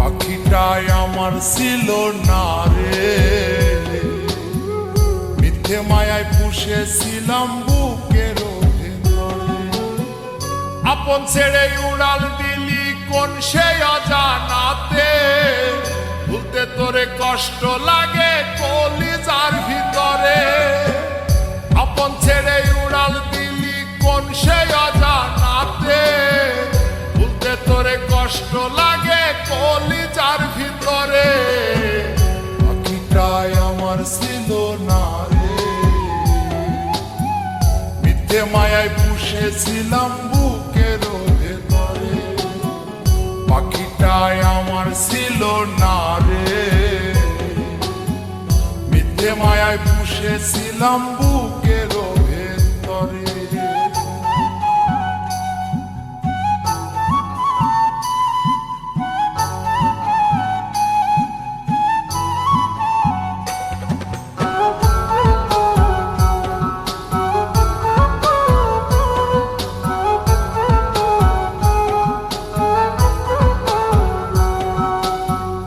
পাখিটাই আমার ছিল না রে, মিথ্যে মায়ায় পুষেছিলাম বুকের ভেতরে। আপন ছেড়ে উড়াল দিলি কোন সে অজানাতে, ভুলতে তোরে কষ্ট লাগে কলিজার ভিতরে। আপন ছেড়ে উড়াল দিলি কোন সে অজানাতে, ভুলতে তোরে কষ্ট লাগে কলিজার ভিতরে। পাখিটাই আমার ছিল না রে, মিথ্যে মায়ায় পুষেছিলাম বুকের ভেতরে। পাখিটাই আমার ছিল না রে, মিথ্যে মায়ায় পুষেছিলাম বুকের ভেতরে।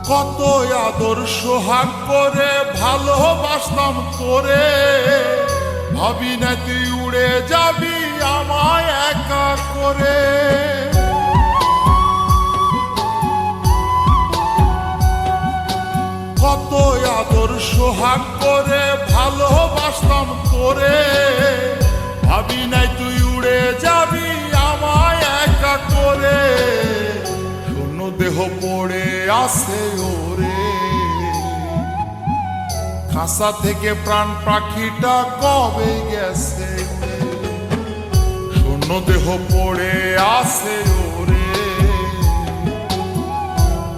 কত আদর সোহাগ করে ভালোবাসতাম তোরে, ভাবি না তুই উড়ে যাবি আমায় একা করে। কত আদর সোহাগ করে ভালোবাসতাম তোরে, ভাবি নাই তুই উড়ে যাবি আমায় একা করে। দেহ পড়ে আসে ওরে, খাঁচা থেকে প্রাণ পাখিটা কবে গেছে। শূন্য দেহ পড়ে আসে ওরে,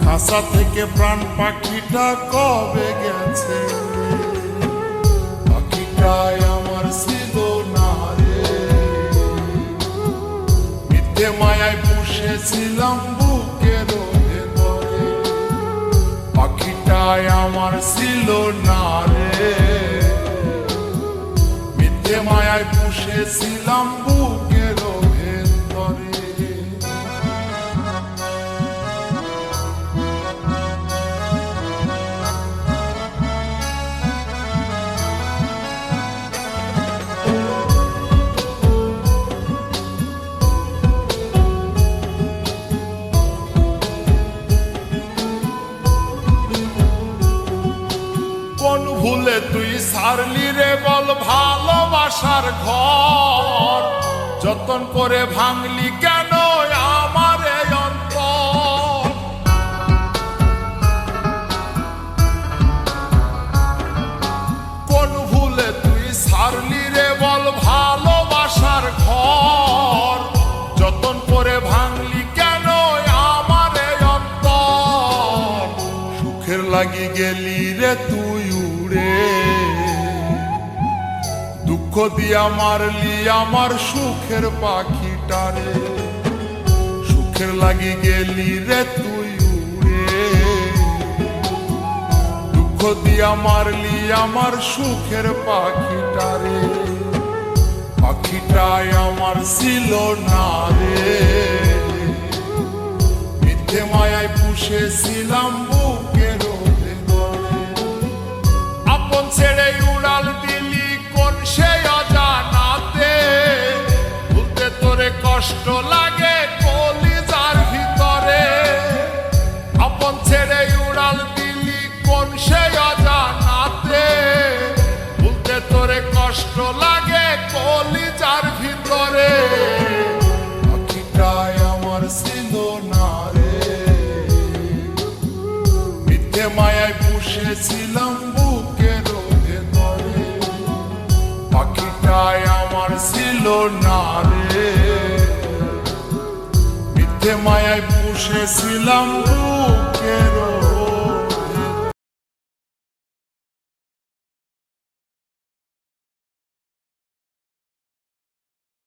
খাঁচা থেকে প্রাণ পাখিটা কবে গেছে। পাখিটাই আমার ছিল না রে, মিথ্যে মায়ায় পুষেছিলাম বুকের ভেতরে। পাখিটাই আমার ছিল না রে, মিথ্যে মায়ায় পুষেছিলাম বুকের ভেতরে। কোন ভুলে তুই সারলি রে বল ভালোবাসার ঘর, যতন করে ভাঙলি কেন আমার এই অন্তর। কোন ভুলে তুই সারলি রে বল ভালোবাসার ঘর, যতন করে ভাঙলি কেন আমার এই অন্তর। সুখের লাগি গেলি রে তুই উড়ে, দুঃখ দিয়া মারলি আমার সুখের পাখিটারে। সুখের লাগি গেলি রে তুই উড়ে, দুঃখ দিয়া মারলি আমার সুখের পাখিটারে। পাখিটাই আমার ছিল না রে, মিথ্যে মায়ায় পুষেছিলাম বুকের ভেতরে। আপন ছেড়ে উড়াল দিলি কোন সে অজানাতে, ভুলতে তোরে কষ্ট লাগে কলিজার ভিতরে। আপন ছেড়ে উড়াল দিলি কোন সে অজানাতে, ভুলতে তোরে কষ্ট লাগে কলিজার ভিতরে। পাখিটাই আমার ছিল না রে, মিথ্যে মায়ায় পুষেছিলাম বুকের ভেতরে। পাখিটাই আমার ছিল না রে, মিথ্যে মায়ায় পুষেছিলাম বুকের